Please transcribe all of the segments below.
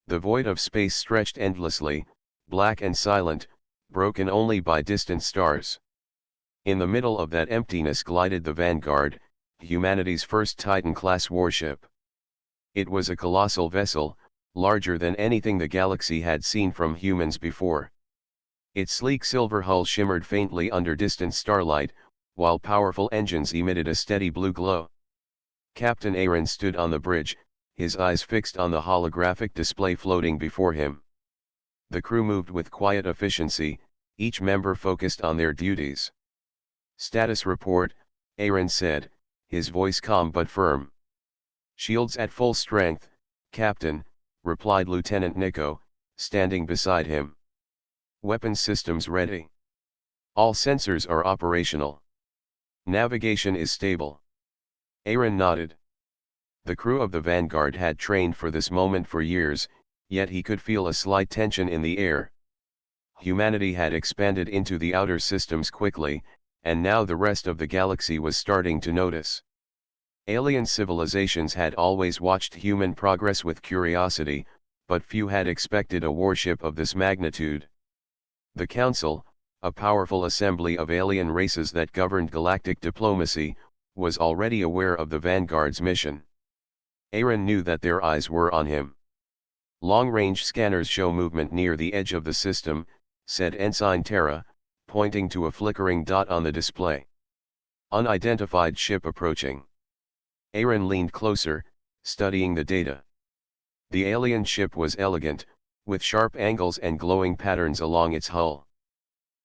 The void of space stretched endlessly, black and silent, broken only by distant stars. In the middle of that emptiness glided the Vanguard, humanity's first Titan-class warship. It was a colossal vessel, larger than anything the galaxy had seen from humans before. Its sleek silver hull shimmered faintly under distant starlight, while powerful engines emitted a steady blue glow. Captain Aaron stood on the bridge, his eyes fixed on the holographic display floating before him. The crew moved with quiet efficiency, each member focused on their duties. "Status report," Aaron said, his voice calm but firm. "Shields at full strength, Captain," replied Lieutenant Nico, standing beside him. "Weapons systems ready. All sensors are operational. Navigation is stable." Aaron nodded. The crew of the Vanguard had trained for this moment for years, yet he could feel a slight tension in the air. Humanity had expanded into the outer systems quickly, and now the rest of the galaxy was starting to notice. Alien civilizations had always watched human progress with curiosity, but few had expected a warship of this magnitude. The Council, a powerful assembly of alien races that governed galactic diplomacy, was already aware of the Vanguard's mission. Aaron knew that their eyes were on him. "Long-range scanners show movement near the edge of the system," said Ensign Terra, pointing to a flickering dot on the display. "Unidentified ship approaching." Aaron leaned closer, studying the data. The alien ship was elegant, with sharp angles and glowing patterns along its hull.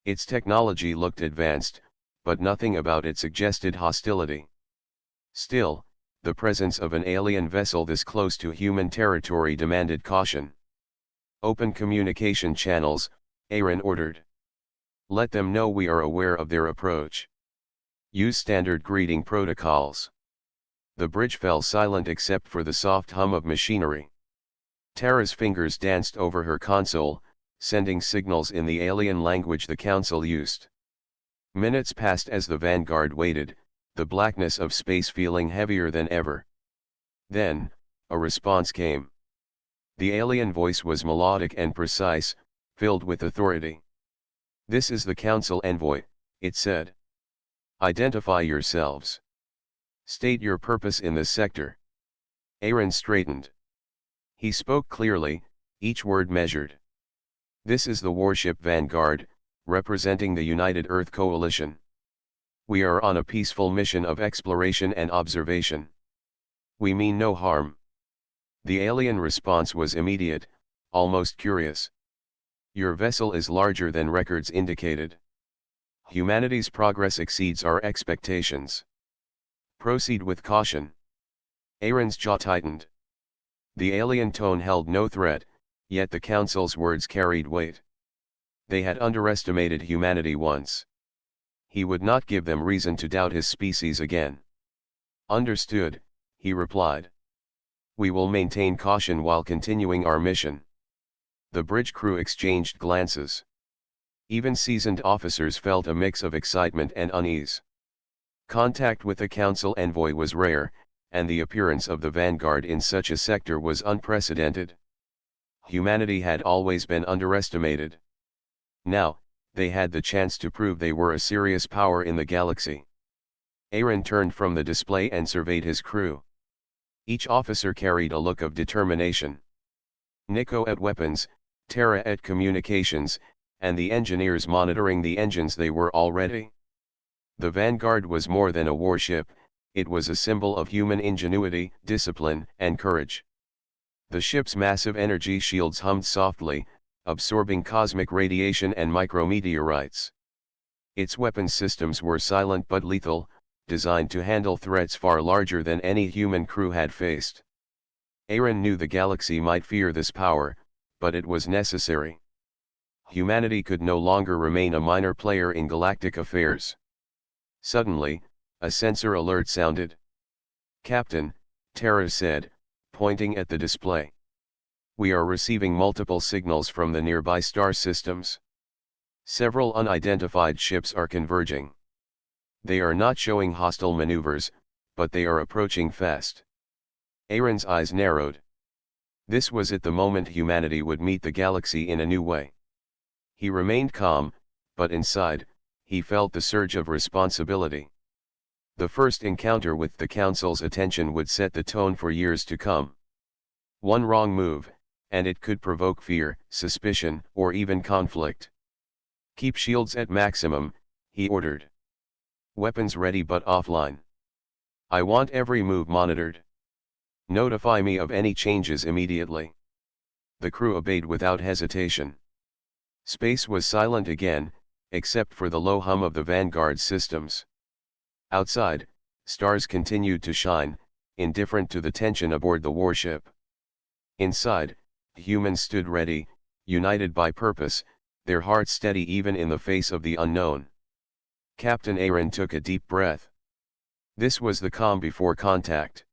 Its technology looked advanced, but nothing about it suggested hostility. Still, the presence of an alien vessel this close to human territory demanded caution. "Open communication channels," Aaron ordered. "Let them know we are aware of their approach. Use standard greeting protocols." The bridge fell silent except for the soft hum of machinery. Tara's fingers danced over her console, sending signals in the alien language the Council used. Minutes passed as the Vanguard waited, the blackness of space feeling heavier than ever. Then, a response came. The alien voice was melodic and precise, filled with authority. "This is the Council envoy," it said. "Identify yourselves. State your purpose in this sector." Aaron straightened. He spoke clearly, each word measured. "This is the warship Vanguard, representing the United Earth Coalition. We are on a peaceful mission of exploration and observation. We mean no harm." The alien response was immediate, almost curious. "Your vessel is larger than records indicated. Humanity's progress exceeds our expectations. Proceed with caution." Aaron's jaw tightened. The alien tone held no threat, yet the Council's words carried weight. They had underestimated humanity once. He would not give them reason to doubt his species again. "Understood," he replied. "We will maintain caution while continuing our mission." The bridge crew exchanged glances. Even seasoned officers felt a mix of excitement and unease. Contact with a Council envoy was rare, and the appearance of the Vanguard in such a sector was unprecedented. Humanity had always been underestimated. Now, they had the chance to prove they were a serious power in the galaxy. Aaron turned from the display and surveyed his crew. Each officer carried a look of determination. Nico at weapons, Terra at communications, and the engineers monitoring the engines they were all ready. The Vanguard was more than a warship, it was a symbol of human ingenuity, discipline, and courage. The ship's massive energy shields hummed softly, absorbing cosmic radiation and micrometeorites. Its weapons systems were silent but lethal, designed to handle threats far larger than any human crew had faced. Aaron knew the galaxy might fear this power, but it was necessary. Humanity could no longer remain a minor player in galactic affairs. Suddenly, a sensor alert sounded. "Captain," Terra said, pointing at the display. "We are receiving multiple signals from the nearby star systems. Several unidentified ships are converging. They are not showing hostile maneuvers, but they are approaching fast." Aaron's eyes narrowed. This was at the moment humanity would meet the galaxy in a new way. He remained calm, but inside, he felt the surge of responsibility. The first encounter with the Council's attention would set the tone for years to come. One wrong move, and it could provoke fear, suspicion, or even conflict. Keep shields at maximum, he ordered. Weapons ready but offline. I want every move monitored. Notify me of any changes immediately. The crew obeyed without hesitation. Space was silent again, except for the low hum of the Vanguard systems. Outside, stars continued to shine, indifferent to the tension aboard the warship. Inside, humans stood ready, united by purpose, their hearts steady even in the face of the unknown. Captain Aaron took a deep breath. This was the calm before contact.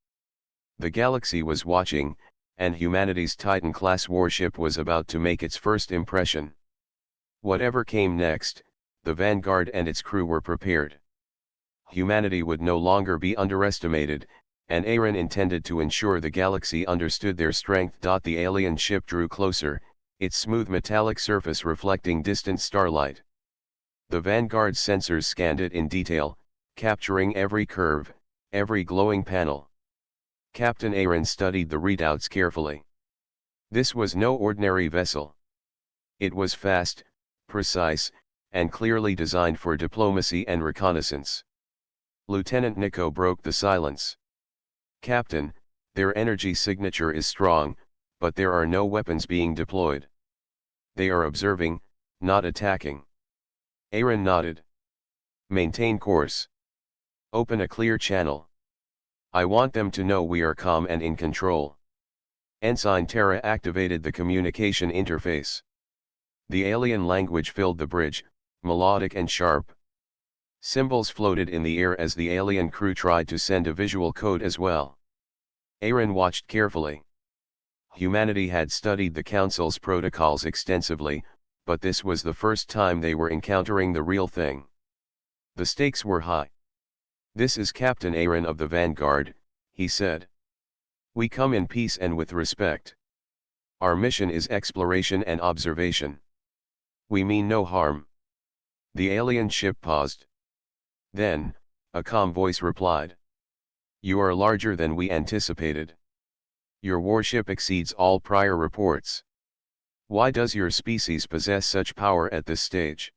The galaxy was watching, and humanity's Titan-class warship was about to make its first impression. Whatever came next, the Vanguard and its crew were prepared. Humanity would no longer be underestimated, and Aaron intended to ensure the galaxy understood their strength. The alien ship drew closer, its smooth metallic surface reflecting distant starlight. The Vanguard's sensors scanned it in detail, capturing every curve, every glowing panel. Captain Aaron studied the readouts carefully. This was no ordinary vessel. It was fast, precise, and clearly designed for diplomacy and reconnaissance. Lieutenant Nico broke the silence. Captain, their energy signature is strong, but there are no weapons being deployed. They are observing, not attacking. Aaron nodded. Maintain course. Open a clear channel. I want them to know we are calm and in control. Ensign Terra activated the communication interface. The alien language filled the bridge, melodic and sharp. Symbols floated in the air as the alien crew tried to send a visual code as well. Aaron watched carefully. Humanity had studied the Council's protocols extensively, but this was the first time they were encountering the real thing. The stakes were high. This is Captain Aaron of the Vanguard, he said. We come in peace and with respect. Our mission is exploration and observation. We mean no harm. The alien ship paused. Then, a calm voice replied. You are larger than we anticipated. Your warship exceeds all prior reports. Why does your species possess such power at this stage?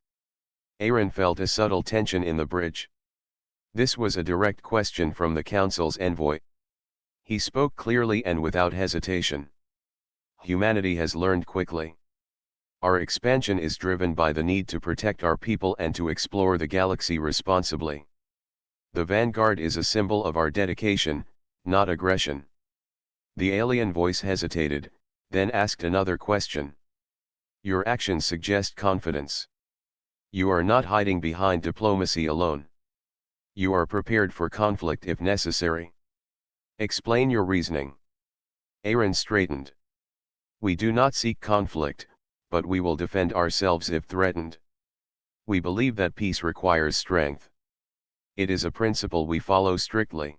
Aaron felt a subtle tension in the bridge. This was a direct question from the Council's envoy. He spoke clearly and without hesitation. Humanity has learned quickly. Our expansion is driven by the need to protect our people and to explore the galaxy responsibly. The Vanguard is a symbol of our dedication, not aggression. The alien voice hesitated, then asked another question. Your actions suggest confidence. You are not hiding behind diplomacy alone. You are prepared for conflict if necessary. Explain your reasoning. Aaron straightened. We do not seek conflict, but we will defend ourselves if threatened. We believe that peace requires strength. It is a principle we follow strictly.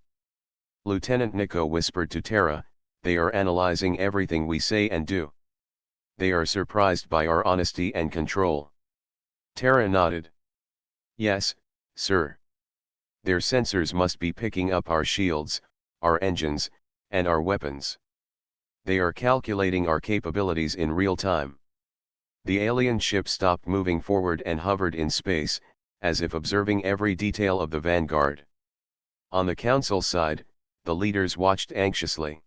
Lieutenant Nico whispered to Terra, they are analyzing everything we say and do. They are surprised by our honesty and control. Terra nodded. Yes, sir. Their sensors must be picking up our shields, our engines, and our weapons. They are calculating our capabilities in real time. The alien ship stopped moving forward and hovered in space, as if observing every detail of the Vanguard. On the Council side, the leaders watched anxiously.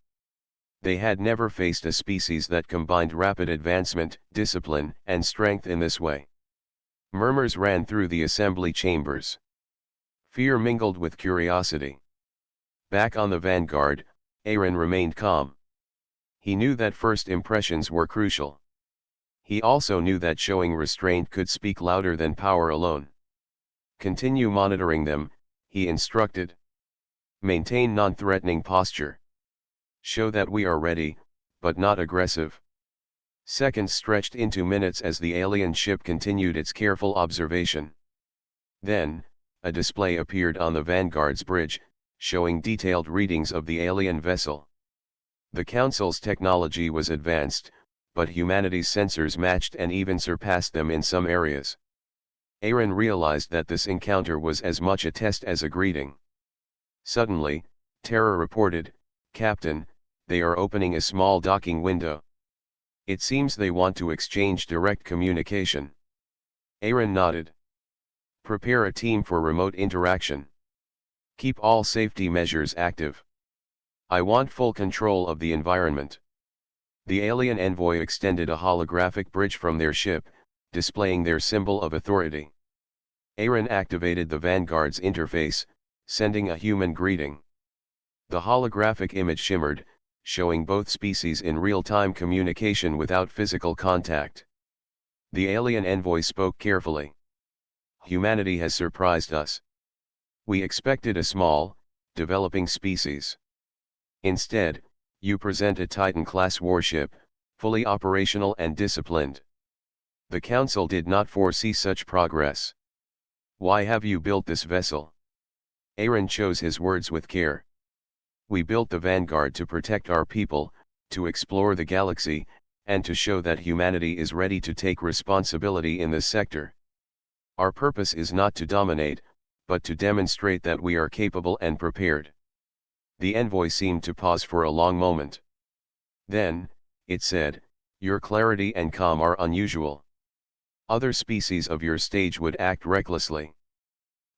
They had never faced a species that combined rapid advancement, discipline, and strength in this way. Murmurs ran through the assembly chambers. Fear mingled with curiosity. Back on the Vanguard, Aaron remained calm. He knew that first impressions were crucial. He also knew that showing restraint could speak louder than power alone. Continue monitoring them, he instructed. Maintain non-threatening posture. Show that we are ready, but not aggressive. Seconds stretched into minutes as the alien ship continued its careful observation. Then, a display appeared on the Vanguard's bridge, showing detailed readings of the alien vessel. The Council's technology was advanced, but humanity's sensors matched and even surpassed them in some areas. Aaron realized that this encounter was as much a test as a greeting. Suddenly, Terra reported, "Captain, they are opening a small docking window. It seems they want to exchange direct communication." Aaron nodded. "Prepare a team for remote interaction. Keep all safety measures active. I want full control of the environment." The alien envoy extended a holographic bridge from their ship, displaying their symbol of authority. Aaron activated the Vanguard's interface, sending a human greeting. The holographic image shimmered, showing both species in real-time communication without physical contact. The alien envoy spoke carefully. "Humanity has surprised us. We expected a small, developing species. Instead, you present a Titan-class warship, fully operational and disciplined. The Council did not foresee such progress. Why have you built this vessel?" Aaron chose his words with care. "We built the Vanguard to protect our people, to explore the galaxy, and to show that humanity is ready to take responsibility in this sector. Our purpose is not to dominate, but to demonstrate that we are capable and prepared." The envoy seemed to pause for a long moment. Then, it said, "Your clarity and calm are unusual. Other species of your stage would act recklessly.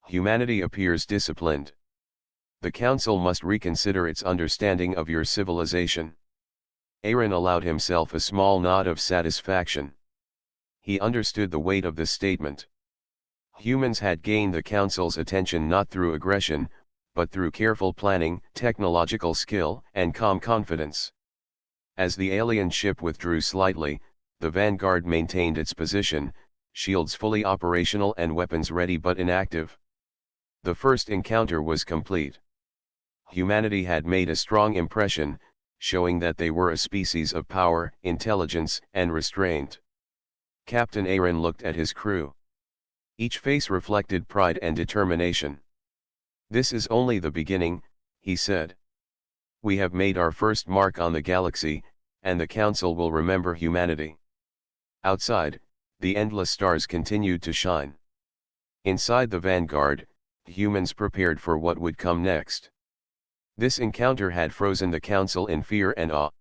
Humanity appears disciplined. The Council must reconsider its understanding of your civilization." Aaron allowed himself a small nod of satisfaction. He understood the weight of this statement. Humans had gained the Council's attention not through aggression, but through careful planning, technological skill, and calm confidence. As the alien ship withdrew slightly, the Vanguard maintained its position, shields fully operational and weapons ready but inactive. The first encounter was complete. Humanity had made a strong impression, showing that they were a species of power, intelligence, and restraint. Captain Aaron looked at his crew. Each face reflected pride and determination. "This is only the beginning," he said. "We have made our first mark on the galaxy, and the Council will remember humanity." Outside, the endless stars continued to shine. Inside the Vanguard, humans prepared for what would come next. This encounter had frozen the Council in fear and awe.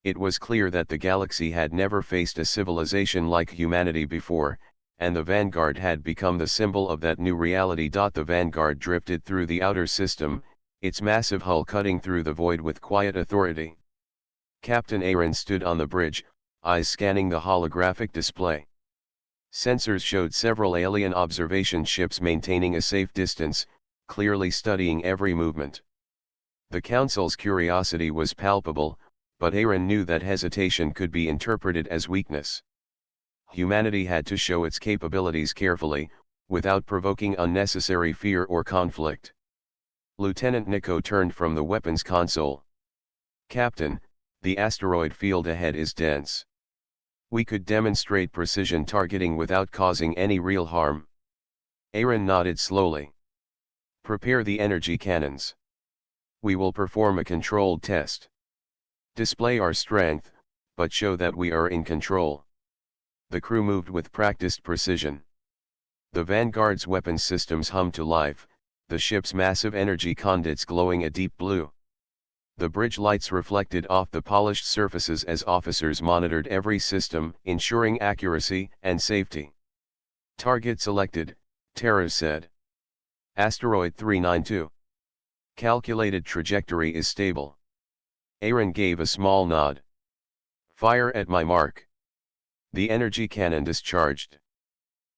It was clear that the galaxy had never faced a civilization like humanity before, and the Vanguard had become the symbol of that new reality. The Vanguard drifted through the outer system, its massive hull cutting through the void with quiet authority. Captain Aaron stood on the bridge, eyes scanning the holographic display. Sensors showed several alien observation ships maintaining a safe distance, clearly studying every movement. The Council's curiosity was palpable, but Aaron knew that hesitation could be interpreted as weakness. Humanity had to show its capabilities carefully, without provoking unnecessary fear or conflict. Lieutenant Nico turned from the weapons console. "Captain, the asteroid field ahead is dense. We could demonstrate precision targeting without causing any real harm." Aaron nodded slowly. "Prepare the energy cannons. We will perform a controlled test. Display our strength, but show that we are in control." The crew moved with practiced precision. The Vanguard's weapons systems hummed to life, the ship's massive energy conduits glowing a deep blue. The bridge lights reflected off the polished surfaces as officers monitored every system, ensuring accuracy and safety. "Target selected," Terra said. "Asteroid 392. Calculated trajectory is stable." Aaron gave a small nod. "Fire at my mark." The energy cannon discharged.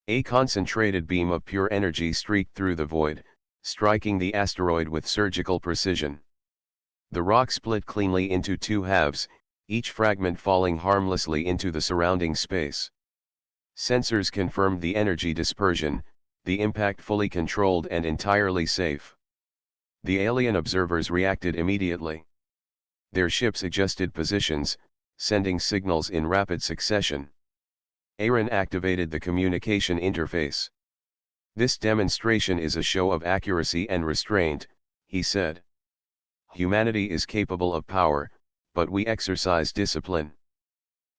A concentrated beam of pure energy streaked through the void, striking the asteroid with surgical precision. The rock split cleanly into two halves, each fragment falling harmlessly into the surrounding space. Sensors confirmed the energy dispersion, the impact fully controlled and entirely safe. The alien observers reacted immediately. Their ships adjusted positions, sending signals in rapid succession. Aaron activated the communication interface. "This demonstration is a show of accuracy and restraint," he said. "Humanity is capable of power, but we exercise discipline.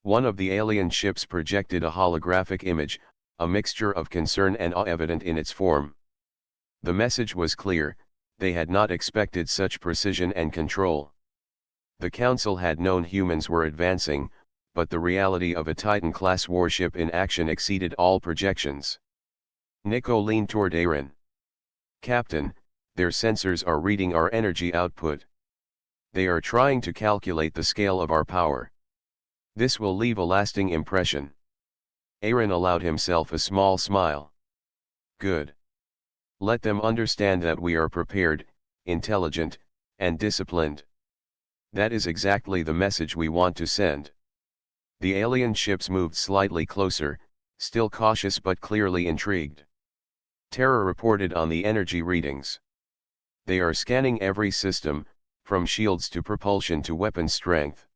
One of the alien ships projected a holographic image, a mixture of concern and awe evident in its form. The message was clear: they had not expected such precision and control. The Council had known humans were advancing, but the reality of a Titan-class warship in action exceeded all projections. Nico leaned toward Aaron. "Captain, their sensors are reading our energy output. They are trying to calculate the scale of our power. This will leave a lasting impression." Aaron allowed himself a small smile. "Good. Let them understand that we are prepared, intelligent, and disciplined. That is exactly the message we want to send." The alien ships moved slightly closer, still cautious but clearly intrigued. Terra reported on the energy readings. "They are scanning every system, from shields to propulsion to weapon strength.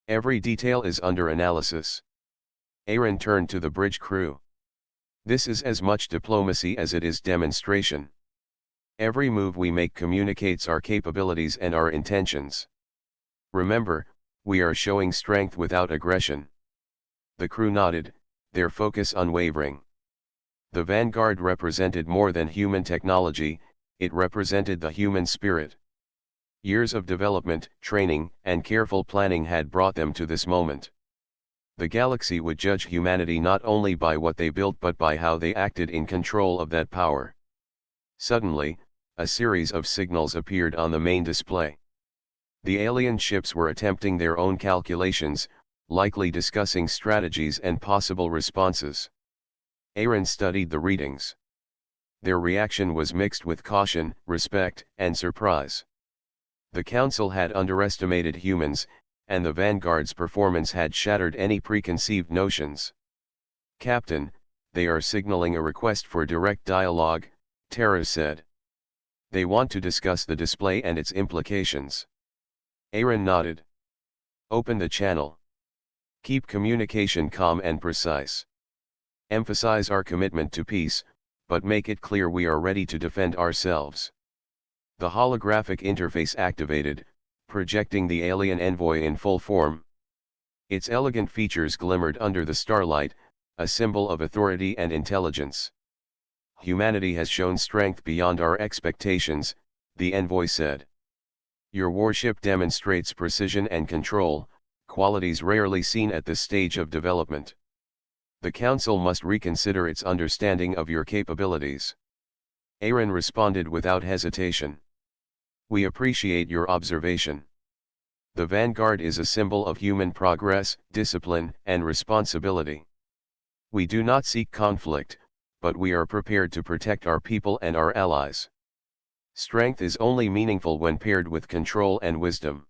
Every detail is under analysis." Aaron turned to the bridge crew. "This is as much diplomacy as it is demonstration. Every move we make communicates our capabilities and our intentions. Remember, we are showing strength without aggression." The crew nodded, their focus unwavering. The Vanguard represented more than human technology, it represented the human spirit. Years of development, training, and careful planning had brought them to this moment. The galaxy would judge humanity not only by what they built but by how they acted in control of that power. Suddenly, a series of signals appeared on the main display. The alien ships were attempting their own calculations, likely discussing strategies and possible responses. Aaron studied the readings. Their reaction was mixed with caution, respect, and surprise. The Council had underestimated humans, and the Vanguard's performance had shattered any preconceived notions. "Captain, they are signaling a request for direct dialogue," Terra said. "They want to discuss the display and its implications." Aaron nodded. "Open the channel. Keep communication calm and precise. Emphasize our commitment to peace, but make it clear we are ready to defend ourselves." The holographic interface activated, projecting the alien envoy in full form. Its elegant features glimmered under the starlight, a symbol of authority and intelligence. "Humanity has shown strength beyond our expectations," the envoy said. "Your warship demonstrates precision and control, qualities rarely seen at this stage of development. The Council must reconsider its understanding of your capabilities." Aaron responded without hesitation. "We appreciate your observation. The Vanguard is a symbol of human progress, discipline, and responsibility. We do not seek conflict, but we are prepared to protect our people and our allies. Strength is only meaningful when paired with control and wisdom."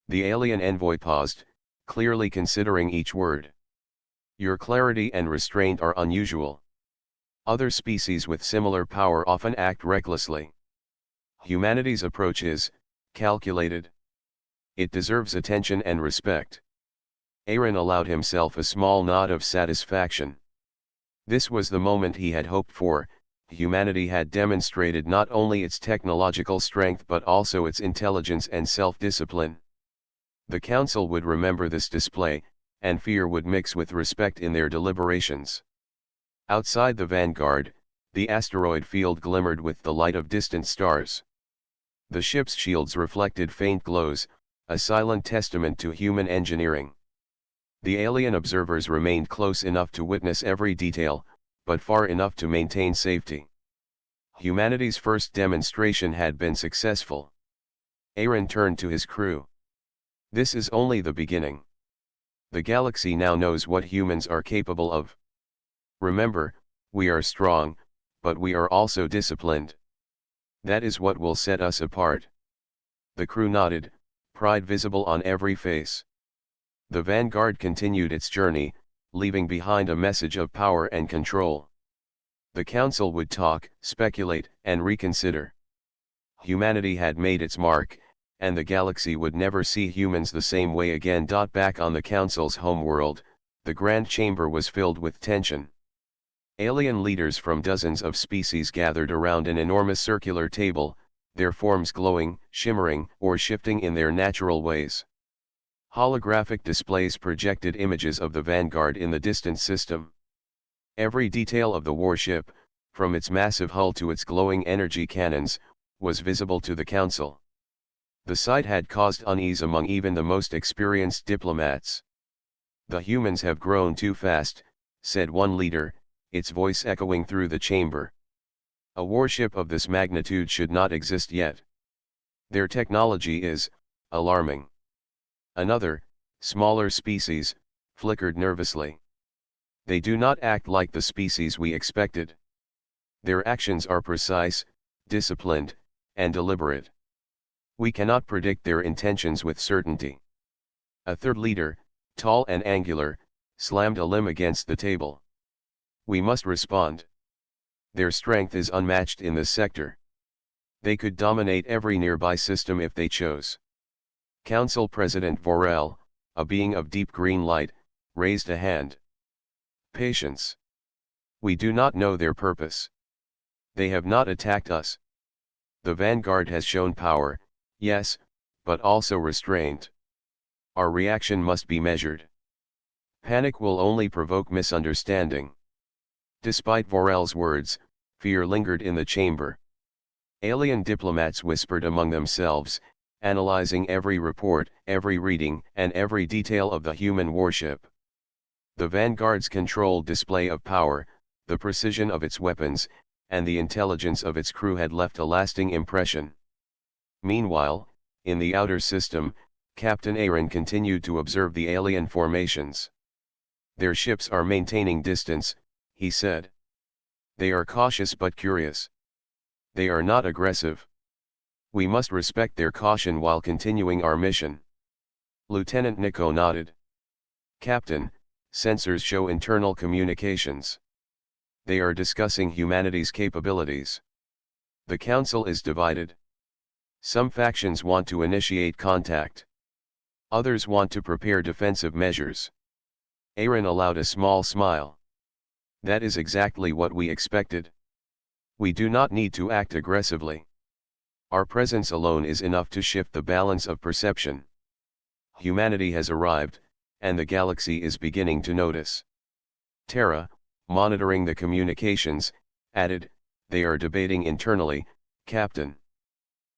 The alien envoy paused, clearly considering each word. "Your clarity and restraint are unusual. Other species with similar power often act recklessly. Humanity's approach is calculated. It deserves attention and respect." Aaron allowed himself a small nod of satisfaction. This was the moment he had hoped for. Humanity had demonstrated not only its technological strength but also its intelligence and self-discipline. The Council would remember this display, and fear would mix with respect in their deliberations. Outside the Vanguard, the asteroid field glimmered with the light of distant stars. The ship's shields reflected faint glows, a silent testament to human engineering. The alien observers remained close enough to witness every detail, but far enough to maintain safety. Humanity's first demonstration had been successful. Aaron turned to his crew. "This is only the beginning. The galaxy now knows what humans are capable of. Remember, we are strong, but we are also disciplined. That is what will set us apart." The crew nodded, pride visible on every face. The Vanguard continued its journey, leaving behind a message of power and control. The Council would talk, speculate, and reconsider. Humanity had made its mark, and the galaxy would never see humans the same way again. Back on the Council's homeworld, the Grand Chamber was filled with tension. Alien leaders from dozens of species gathered around an enormous circular table, their forms glowing, shimmering, or shifting in their natural ways. Holographic displays projected images of the Vanguard in the distant system. Every detail of the warship, from its massive hull to its glowing energy cannons, was visible to the Council. The sight had caused unease among even the most experienced diplomats. "The humans have grown too fast," said one leader, its voice echoing through the chamber. "A warship of this magnitude should not exist yet. Their technology is alarming." Another, smaller species, flickered nervously. "They do not act like the species we expected. Their actions are precise, disciplined, and deliberate. We cannot predict their intentions with certainty." A third leader, tall and angular, slammed a limb against the table. "We must respond. Their strength is unmatched in this sector. They could dominate every nearby system if they chose." Council President Vorel, a being of deep green light, raised a hand. "Patience. We do not know their purpose. They have not attacked us. The Vanguard has shown power, yes, but also restraint. Our reaction must be measured. Panic will only provoke misunderstanding." Despite Vorel's words, fear lingered in the chamber. Alien diplomats whispered among themselves, analyzing every report, every reading, and every detail of the human warship. The Vanguard's controlled display of power, the precision of its weapons, and the intelligence of its crew had left a lasting impression. Meanwhile, in the outer system, Captain Aaron continued to observe the alien formations. "Their ships are maintaining distance," he said. "They are cautious but curious. They are not aggressive. We must respect their caution while continuing our mission." Lieutenant Nico nodded. "Captain, sensors show internal communications. They are discussing humanity's capabilities. The Council is divided. Some factions want to initiate contact. Others want to prepare defensive measures." Aaron allowed a small smile. "That is exactly what we expected. We do not need to act aggressively. Our presence alone is enough to shift the balance of perception. Humanity has arrived, and the galaxy is beginning to notice." Terra, monitoring the communications, added, "They are debating internally, Captain.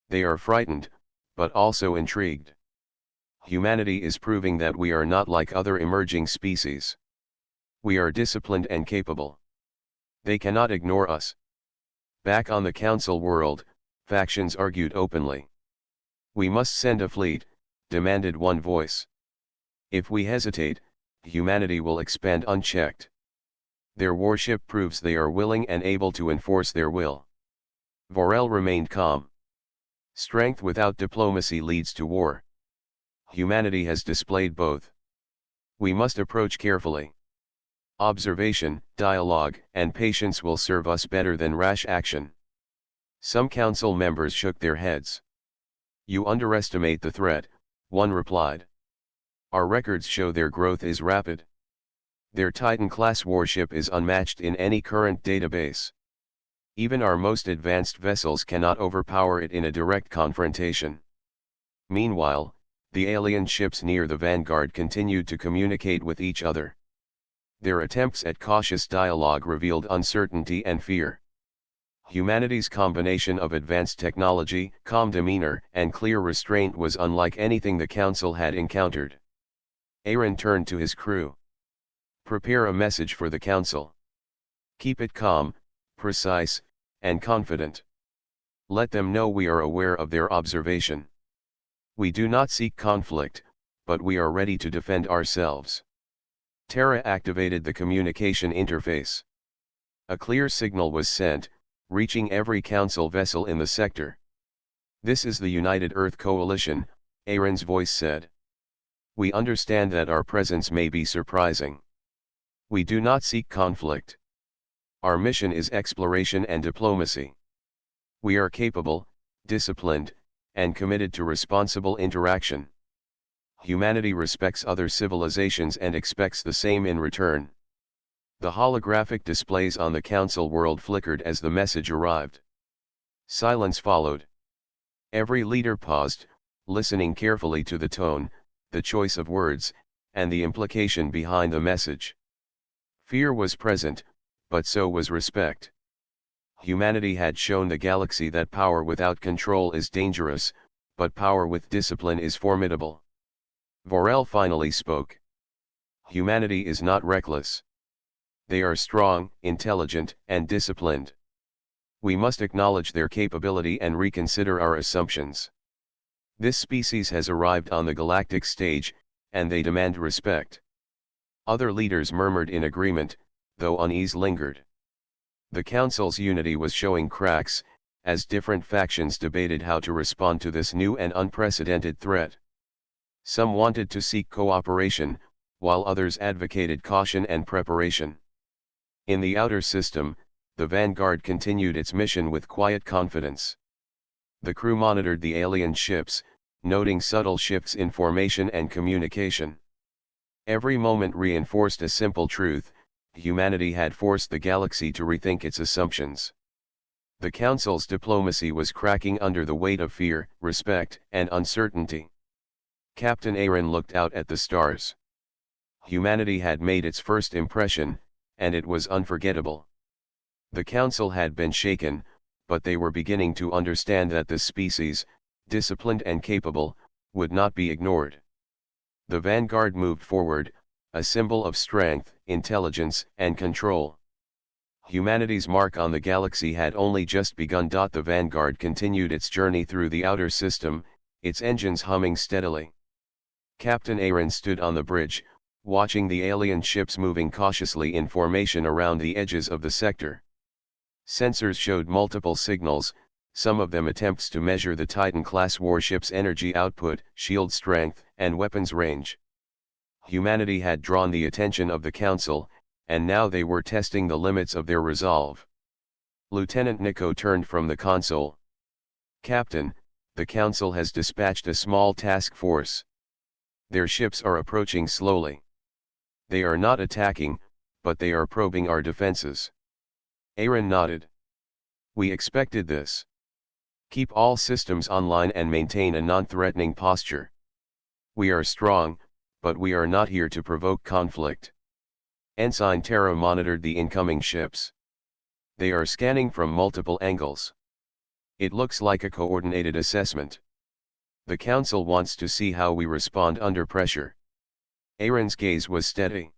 They are frightened, but also intrigued. Humanity is proving that we are not like other emerging species. We are disciplined and capable. They cannot ignore us." Back on the Council world, factions argued openly. "We must send a fleet," demanded one voice. "If we hesitate, humanity will expand unchecked. Their warship proves they are willing and able to enforce their will." Vorel remained calm. "Strength without diplomacy leads to war. Humanity has displayed both. We must approach carefully. Observation, dialogue, and patience will serve us better than rash action." Some council members shook their heads. "You underestimate the threat," one replied. "Our records show their growth is rapid. Their Titan-class warship is unmatched in any current database. Even our most advanced vessels cannot overpower it in a direct confrontation." Meanwhile, the alien ships near the Vanguard continued to communicate with each other. Their attempts at cautious dialogue revealed uncertainty and fear. Humanity's combination of advanced technology, calm demeanor, and clear restraint was unlike anything the Council had encountered. Aaron turned to his crew. "Prepare a message for the Council. Keep it calm, precise, and confident. Let them know we are aware of their observation. We do not seek conflict, but we are ready to defend ourselves." Terra activated the communication interface. A clear signal was sent, reaching every Council vessel in the sector. "This is the United Earth Coalition," Aaron's voice said. "We understand that our presence may be surprising. We do not seek conflict. Our mission is exploration and diplomacy. We are capable, disciplined, and committed to responsible interaction. Humanity respects other civilizations and expects the same in return." The holographic displays on the Council world flickered as the message arrived. Silence followed. Every leader paused, listening carefully to the tone, the choice of words, and the implication behind the message. Fear was present, but so was respect. Humanity had shown the galaxy that power without control is dangerous, but power with discipline is formidable. Vorel finally spoke. Humanity is not reckless. They are strong, intelligent, and disciplined. We must acknowledge their capability and reconsider our assumptions. This species has arrived on the galactic stage, and they demand respect. Other leaders murmured in agreement, though unease lingered. The Council's unity was showing cracks, as different factions debated how to respond to this new and unprecedented threat. Some wanted to seek cooperation, while others advocated caution and preparation. In the outer system, the Vanguard continued its mission with quiet confidence. The crew monitored the alien ships, noting subtle shifts in formation and communication. Every moment reinforced a simple truth: humanity had forced the galaxy to rethink its assumptions. The Council's diplomacy was cracking under the weight of fear, respect, and uncertainty. Captain Aaron looked out at the stars. Humanity had made its first impression, and it was unforgettable. The Council had been shaken, but they were beginning to understand that this species, disciplined and capable, would not be ignored. The Vanguard moved forward, a symbol of strength, intelligence, and control. Humanity's mark on the galaxy had only just begun. The Vanguard continued its journey through the outer system, its engines humming steadily. Captain Aaron stood on the bridge, watching the alien ships moving cautiously in formation around the edges of the sector. Sensors showed multiple signals, some of them attempts to measure the Titan-class warship's energy output, shield strength, and weapons range. Humanity had drawn the attention of the Council, and now they were testing the limits of their resolve. Lieutenant Nico turned from the console. "Captain, the Council has dispatched a small task force. Their ships are approaching slowly. They are not attacking, but they are probing our defenses." Aaron nodded. "We expected this. Keep all systems online and maintain a non-threatening posture. We are strong, but we are not here to provoke conflict." Ensign Terra monitored the incoming ships. "They are scanning from multiple angles. It looks like a coordinated assessment. The Council wants to see how we respond under pressure." Aaron's gaze was steady.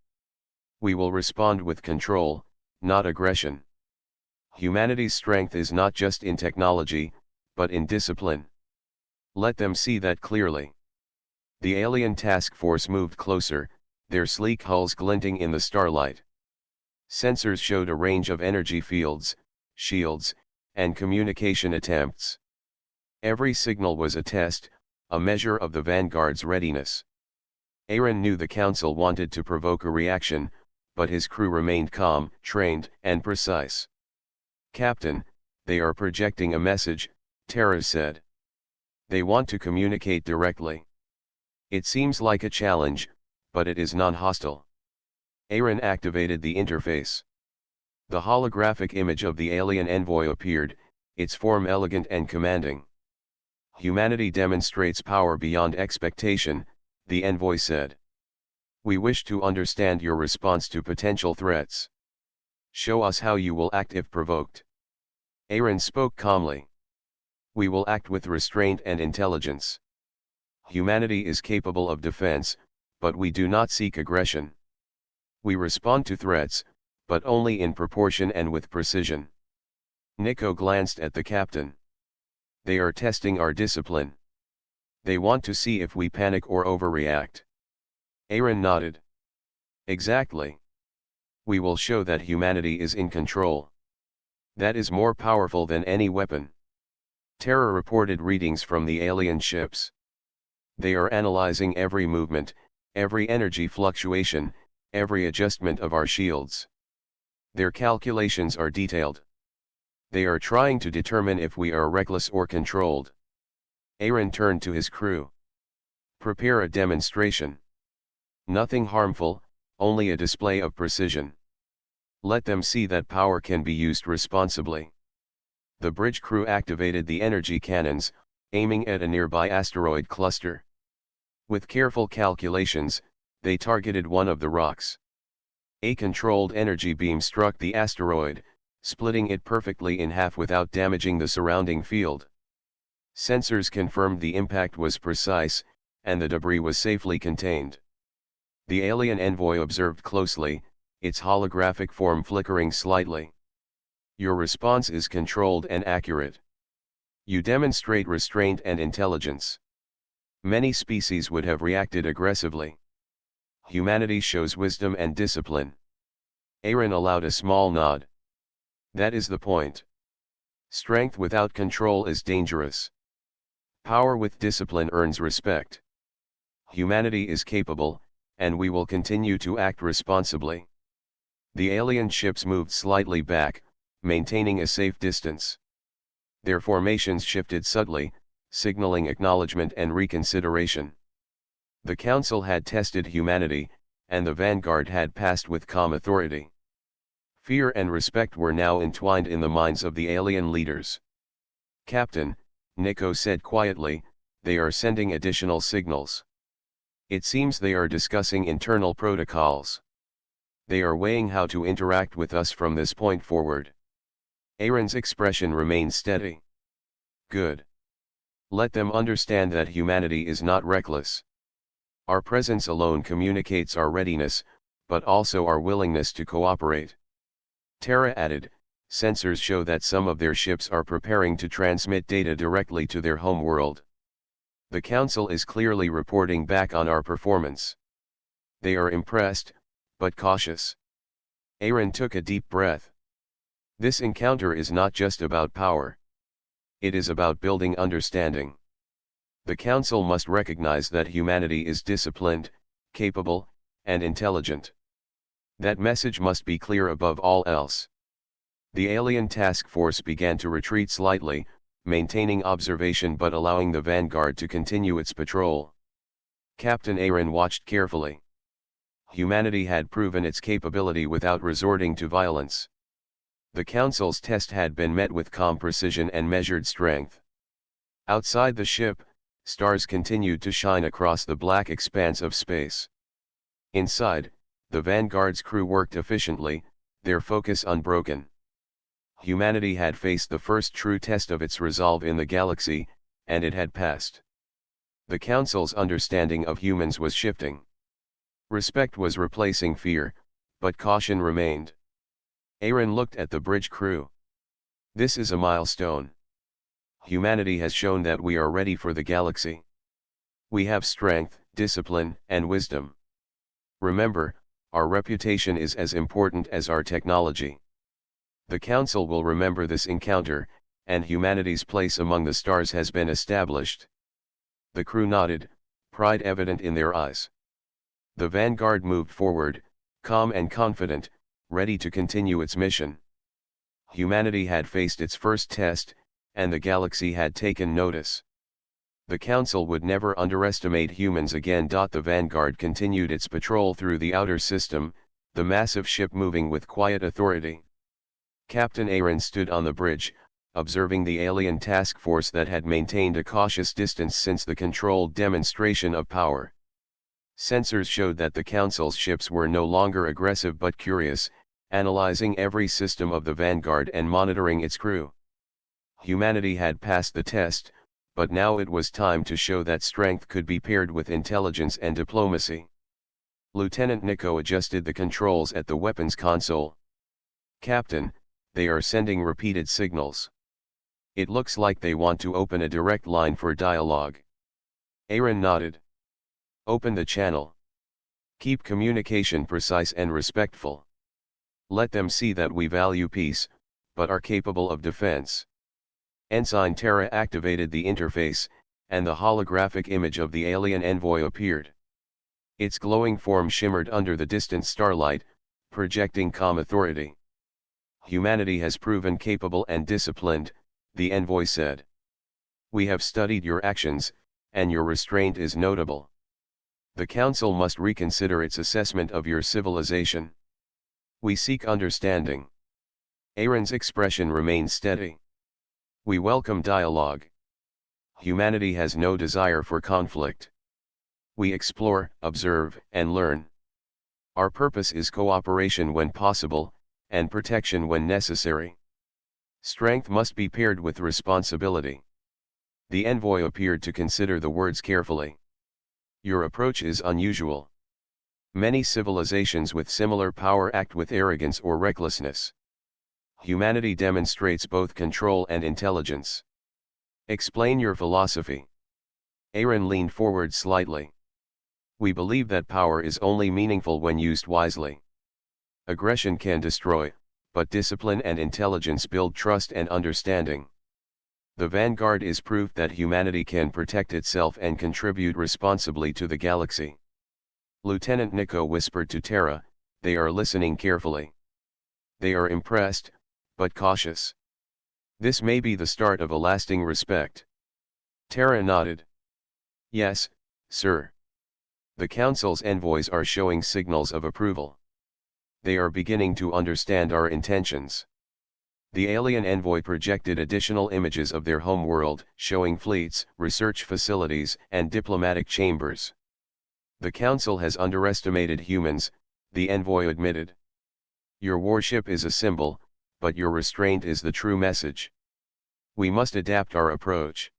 "We will respond with control, not aggression. Humanity's strength is not just in technology, but in discipline. Let them see that clearly." The alien task force moved closer, their sleek hulls glinting in the starlight. Sensors showed a range of energy fields, shields, and communication attempts. Every signal was a test, a measure of the Vanguard's readiness. Aaron knew the Council wanted to provoke a reaction, but his crew remained calm, trained, and precise. "Captain, they are projecting a message," Terra said. "They want to communicate directly. It seems like a challenge, but it is non-hostile." Aaron activated the interface. The holographic image of the alien envoy appeared, its form elegant and commanding. "Humanity demonstrates power beyond expectation," the envoy said. "We wish to understand your response to potential threats. Show us how you will act if provoked." Aaron spoke calmly. "We will act with restraint and intelligence. Humanity is capable of defense, but we do not seek aggression. We respond to threats, but only in proportion and with precision." Nico glanced at the captain. "They are testing our discipline. They want to see if we panic or overreact." Aaron nodded. "Exactly. We will show that humanity is in control. That is more powerful than any weapon." Terra reported readings from the alien ships. "They are analyzing every movement, every energy fluctuation, every adjustment of our shields. Their calculations are detailed. They are trying to determine if we are reckless or controlled." Aaron turned to his crew. "Prepare a demonstration. Nothing harmful, only a display of precision. Let them see that power can be used responsibly." The bridge crew activated the energy cannons, aiming at a nearby asteroid cluster. With careful calculations, they targeted one of the rocks. A controlled energy beam struck the asteroid, splitting it perfectly in half without damaging the surrounding field. Sensors confirmed the impact was precise, and the debris was safely contained. The alien envoy observed closely, its holographic form flickering slightly. Your response is controlled and accurate. You demonstrate restraint and intelligence. Many species would have reacted aggressively. Humanity shows wisdom and discipline. Aaron allowed a small nod. That is the point. Strength without control is dangerous. Power with discipline earns respect. Humanity is capable, and we will continue to act responsibly. The alien ships moved slightly back, maintaining a safe distance. Their formations shifted subtly, signaling acknowledgement and reconsideration. The Council had tested humanity, and the Vanguard had passed with calm authority. Fear and respect were now entwined in the minds of the alien leaders. "Captain," Nico said quietly, "they are sending additional signals. It seems they are discussing internal protocols. They are weighing how to interact with us from this point forward." Aaron's expression remained steady. "Good. Let them understand that humanity is not reckless. Our presence alone communicates our readiness, but also our willingness to cooperate." Terra added, "Sensors show that some of their ships are preparing to transmit data directly to their home world. The Council is clearly reporting back on our performance. They are impressed, but cautious." Aaron took a deep breath. This encounter is not just about power. It is about building understanding. The Council must recognize that humanity is disciplined, capable, and intelligent. That message must be clear above all else. The alien task force began to retreat slightly, maintaining observation but allowing the Vanguard to continue its patrol. Captain Aaron watched carefully. Humanity had proven its capability without resorting to violence. The Council's test had been met with calm precision and measured strength. Outside the ship, stars continued to shine across the black expanse of space. Inside, the Vanguard's crew worked efficiently, their focus unbroken. Humanity had faced the first true test of its resolve in the galaxy, and it had passed. The Council's understanding of humans was shifting. Respect was replacing fear, but caution remained. Aaron looked at the bridge crew. "This is a milestone. Humanity has shown that we are ready for the galaxy. We have strength, discipline, and wisdom. Remember, our reputation is as important as our technology. The Council will remember this encounter, and humanity's place among the stars has been established." The crew nodded, pride evident in their eyes. The Vanguard moved forward, calm and confident, ready to continue its mission. Humanity had faced its first test, and the galaxy had taken notice. The Council would never underestimate humans again. The Vanguard continued its patrol through the outer system, the massive ship moving with quiet authority. Captain Aaron stood on the bridge, observing the alien task force that had maintained a cautious distance since the controlled demonstration of power. Sensors showed that the Council's ships were no longer aggressive but curious, analyzing every system of the Vanguard and monitoring its crew. Humanity had passed the test, but now it was time to show that strength could be paired with intelligence and diplomacy. Lieutenant Nico adjusted the controls at the weapons console. "Captain, they are sending repeated signals. It looks like they want to open a direct line for dialogue." Aaron nodded. "Open the channel. Keep communication precise and respectful. Let them see that we value peace, but are capable of defense." Ensign Terra activated the interface, and the holographic image of the alien envoy appeared. Its glowing form shimmered under the distant starlight, projecting calm authority. "Humanity has proven capable and disciplined," the envoy said. "We have studied your actions, and your restraint is notable. The Council must reconsider its assessment of your civilization. We seek understanding." Aaron's expression remained steady. "We welcome dialogue. Humanity has no desire for conflict. We explore, observe, and learn. Our purpose is cooperation when possible, and protection when necessary. Strength must be paired with responsibility. The envoy appeared to consider the words carefully. Your approach is unusual. Many civilizations with similar power act with arrogance or recklessness. Humanity demonstrates both control and intelligence. Explain your philosophy. Aaron leaned forward slightly. We believe that power is only meaningful when used wisely. Aggression can destroy, but discipline and intelligence build trust and understanding. The Vanguard is proof that humanity can protect itself and contribute responsibly to the galaxy. Lieutenant Nico whispered to Terra, they are listening carefully. They are impressed, but cautious. This may be the start of a lasting respect. Terra nodded. Yes, sir. The Council's envoys are showing signals of approval. They are beginning to understand our intentions. The alien envoy projected additional images of their home world, showing fleets, research facilities, and diplomatic chambers. The Council has underestimated humans, the envoy admitted. Your warship is a symbol, but your restraint is the true message. We must adapt our approach.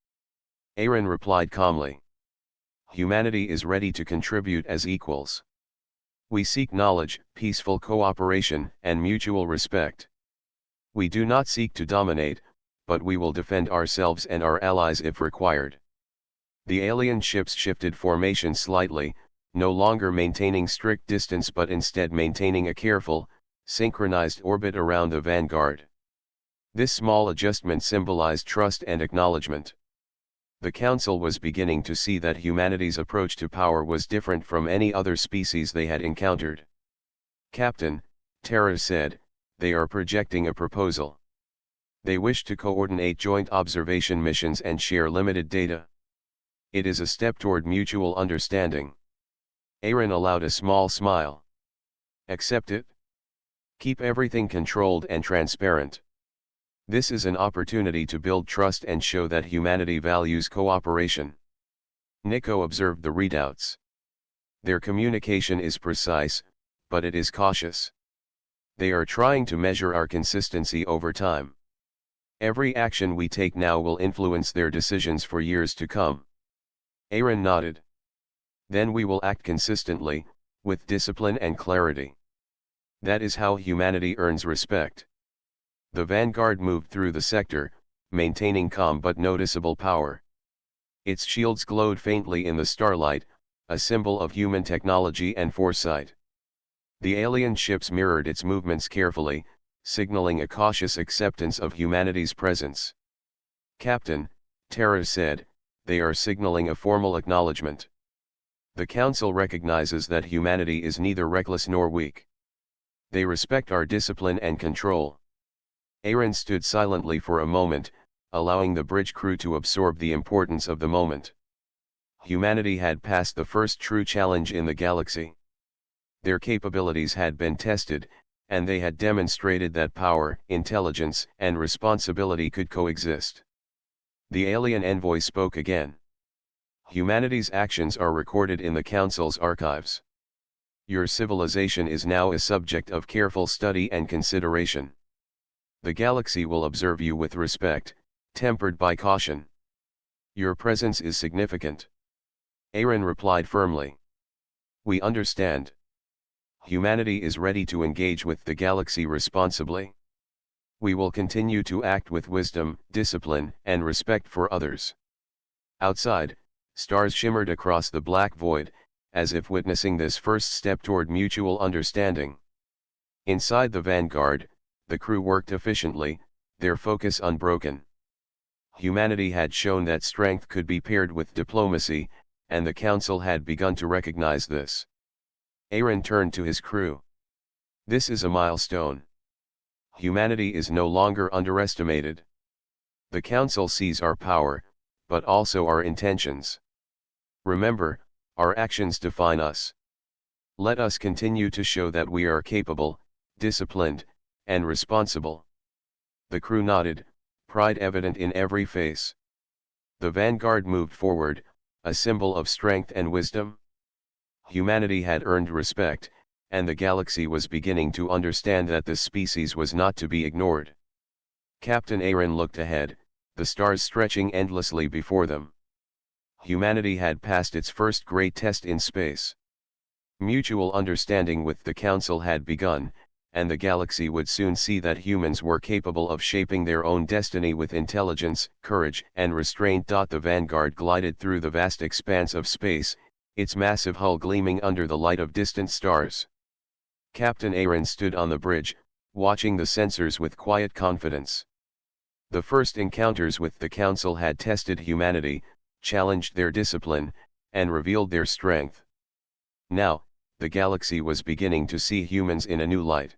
Aaron replied calmly. Humanity is ready to contribute as equals. We seek knowledge, peaceful cooperation, and mutual respect. We do not seek to dominate, but we will defend ourselves and our allies if required. The alien ships shifted formation slightly, no longer maintaining strict distance but instead maintaining a careful, synchronized orbit around the Vanguard. This small adjustment symbolized trust and acknowledgement. The Council was beginning to see that humanity's approach to power was different from any other species they had encountered. Captain, Terra said, they are projecting a proposal. They wish to coordinate joint observation missions and share limited data. It is a step toward mutual understanding. Aaron allowed a small smile. Accept it? Keep everything controlled and transparent. This is an opportunity to build trust and show that humanity values cooperation. Nico observed the readouts. Their communication is precise, but it is cautious. They are trying to measure our consistency over time. Every action we take now will influence their decisions for years to come. Aaron nodded. Then we will act consistently, with discipline and clarity. That is how humanity earns respect. The Vanguard moved through the sector, maintaining calm but noticeable power. Its shields glowed faintly in the starlight, a symbol of human technology and foresight. The alien ships mirrored its movements carefully, signaling a cautious acceptance of humanity's presence. Captain, Terra said, they are signaling a formal acknowledgement. The Council recognizes that humanity is neither reckless nor weak. They respect our discipline and control. Aaron stood silently for a moment, allowing the bridge crew to absorb the importance of the moment. Humanity had passed the first true challenge in the galaxy. Their capabilities had been tested, and they had demonstrated that power, intelligence, and responsibility could coexist. The alien envoy spoke again. Humanity's actions are recorded in the Council's archives. Your civilization is now a subject of careful study and consideration. The galaxy will observe you with respect, tempered by caution. Your presence is significant. Aaron replied firmly. We understand. Humanity is ready to engage with the galaxy responsibly. We will continue to act with wisdom, discipline, and respect for others. Outside, stars shimmered across the black void, as if witnessing this first step toward mutual understanding. Inside the Vanguard, the crew worked efficiently, their focus unbroken. Humanity had shown that strength could be paired with diplomacy, and the Council had begun to recognize this. Aaron turned to his crew. This is a milestone. Humanity is no longer underestimated. The Council sees our power, but also our intentions. Remember, our actions define us. Let us continue to show that we are capable, disciplined, and responsible. The crew nodded, pride evident in every face. The Vanguard moved forward, a symbol of strength and wisdom. Humanity had earned respect, and the galaxy was beginning to understand that this species was not to be ignored. Captain Aaron looked ahead, the stars stretching endlessly before them. Humanity had passed its first great test in space. Mutual understanding with the Council had begun, and the galaxy would soon see that humans were capable of shaping their own destiny with intelligence, courage, and restraint. The Vanguard glided through the vast expanse of space, its massive hull gleaming under the light of distant stars. Captain Aaron stood on the bridge, watching the sensors with quiet confidence. The first encounters with the Council had tested humanity, challenged their discipline, and revealed their strength. Now, the galaxy was beginning to see humans in a new light.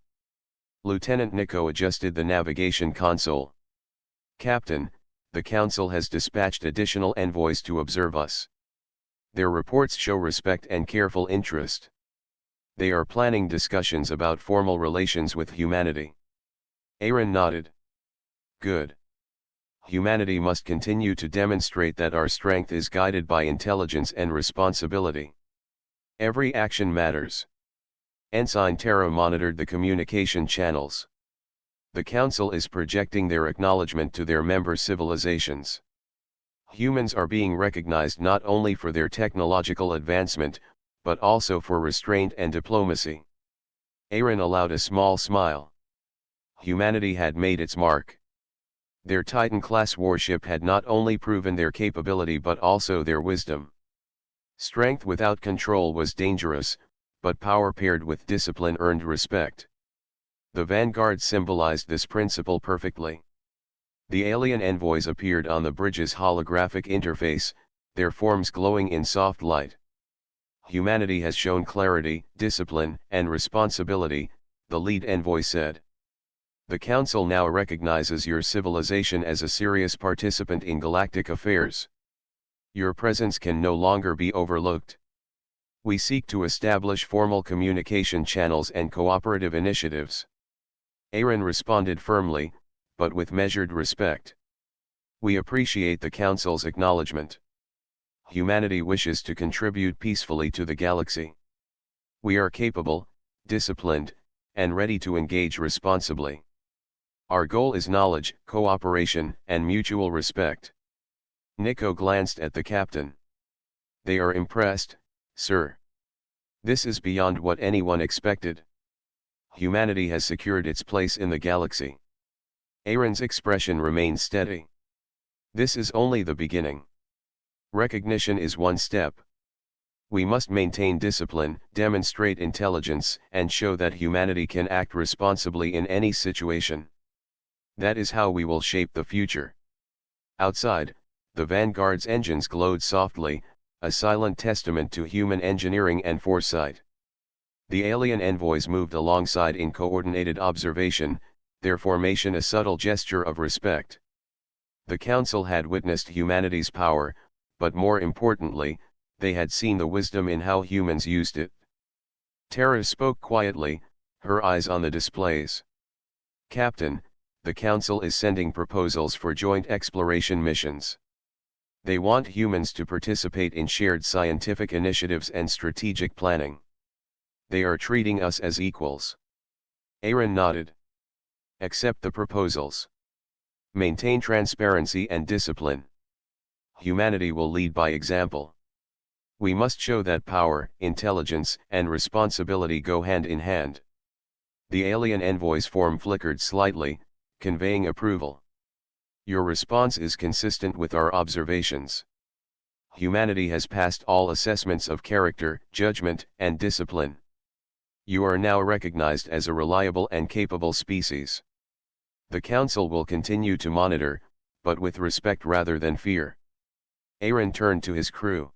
Lieutenant Nico adjusted the navigation console. "Captain, the Council has dispatched additional envoys to observe us. Their reports show respect and careful interest. They are planning discussions about formal relations with humanity." Aaron nodded. "Good. Humanity must continue to demonstrate that our strength is guided by intelligence and responsibility. Every action matters." Ensign Terra monitored the communication channels. "The Council is projecting their acknowledgement to their member civilizations. Humans are being recognized not only for their technological advancement, but also for restraint and diplomacy." Aaron allowed a small smile. Humanity had made its mark. Their Titan-class warship had not only proven their capability but also their wisdom. Strength without control was dangerous, but power paired with discipline earned respect. The Vanguard symbolized this principle perfectly. The alien envoys appeared on the bridge's holographic interface, their forms glowing in soft light. "Humanity has shown clarity, discipline, and responsibility," the lead envoy said. "The Council now recognizes your civilization as a serious participant in galactic affairs. Your presence can no longer be overlooked. We seek to establish formal communication channels and cooperative initiatives." Aaron responded firmly, but with measured respect. "We appreciate the Council's acknowledgement. Humanity wishes to contribute peacefully to the galaxy. We are capable, disciplined, and ready to engage responsibly. Our goal is knowledge, cooperation, and mutual respect." Nico glanced at the captain. "They are impressed, sir. This is beyond what anyone expected. Humanity has secured its place in the galaxy." Aaron's expression remained steady. "This is only the beginning. Recognition is one step. We must maintain discipline, demonstrate intelligence, and show that humanity can act responsibly in any situation. That is how we will shape the future." Outside, the Vanguard's engines glowed softly, a silent testament to human engineering and foresight. The alien envoys moved alongside in coordinated observation, their formation a subtle gesture of respect. The Council had witnessed humanity's power, but more importantly, they had seen the wisdom in how humans used it. Terra spoke quietly, her eyes on the displays. "Captain, the Council is sending proposals for joint exploration missions. They want humans to participate in shared scientific initiatives and strategic planning. They are treating us as equals." Aaron nodded. "Accept the proposals. Maintain transparency and discipline. Humanity will lead by example. We must show that power, intelligence, and responsibility go hand in hand." The alien envoy's form flickered slightly, conveying approval. "Your response is consistent with our observations. Humanity has passed all assessments of character, judgment, and discipline. You are now recognized as a reliable and capable species. The Council will continue to monitor, but with respect rather than fear." Aaron turned to his crew.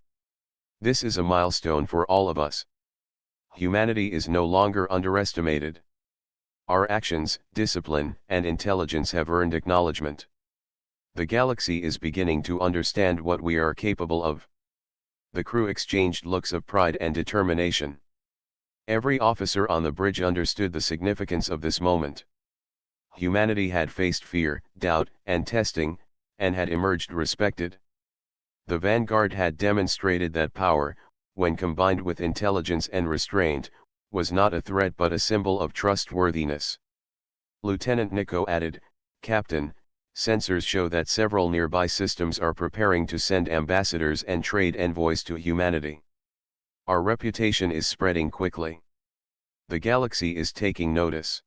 "This is a milestone for all of us. Humanity is no longer underestimated. Our actions, discipline, and intelligence have earned acknowledgement. The galaxy is beginning to understand what we are capable of." The crew exchanged looks of pride and determination. Every officer on the bridge understood the significance of this moment. Humanity had faced fear, doubt, and testing, and had emerged respected. The Vanguard had demonstrated that power, when combined with intelligence and restraint, was not a threat but a symbol of trustworthiness. Lieutenant Nico added, "Captain, sensors show that several nearby systems are preparing to send ambassadors and trade envoys to humanity. Our reputation is spreading quickly. The galaxy is taking notice."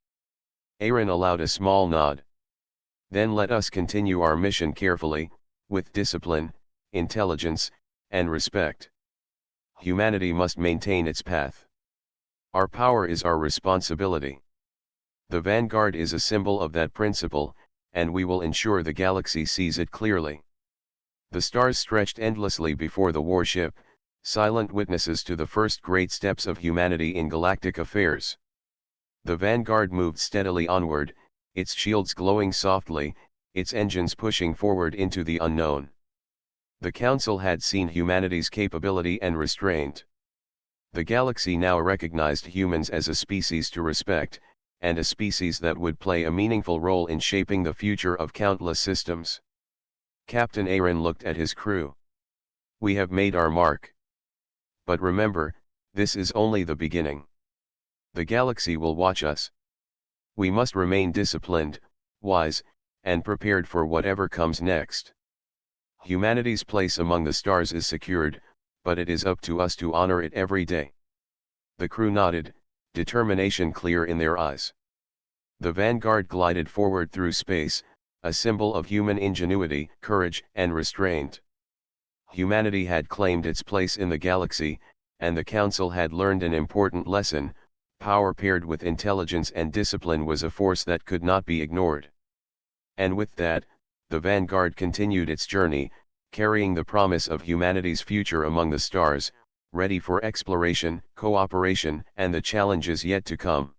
Aaron allowed a small nod. "Then let us continue our mission carefully, with discipline, intelligence, and respect. Humanity must maintain its path. Our power is our responsibility. The Vanguard is a symbol of that principle, and we will ensure the galaxy sees it clearly." The stars stretched endlessly before the warship, silent witnesses to the first great steps of humanity in galactic affairs. The Vanguard moved steadily onward, its shields glowing softly, its engines pushing forward into the unknown. The Council had seen humanity's capability and restraint. The galaxy now recognized humans as a species to respect, and a species that would play a meaningful role in shaping the future of countless systems. Captain Aaron looked at his crew. "We have made our mark. But remember, this is only the beginning. The galaxy will watch us. We must remain disciplined, wise, and prepared for whatever comes next. Humanity's place among the stars is secured, but it is up to us to honor it every day." The crew nodded, determination clear in their eyes. The Vanguard glided forward through space, a symbol of human ingenuity, courage, and restraint. Humanity had claimed its place in the galaxy, and the Council had learned an important lesson: power paired with intelligence and discipline was a force that could not be ignored. And with that, the Vanguard continued its journey, carrying the promise of humanity's future among the stars, ready for exploration, cooperation, and the challenges yet to come.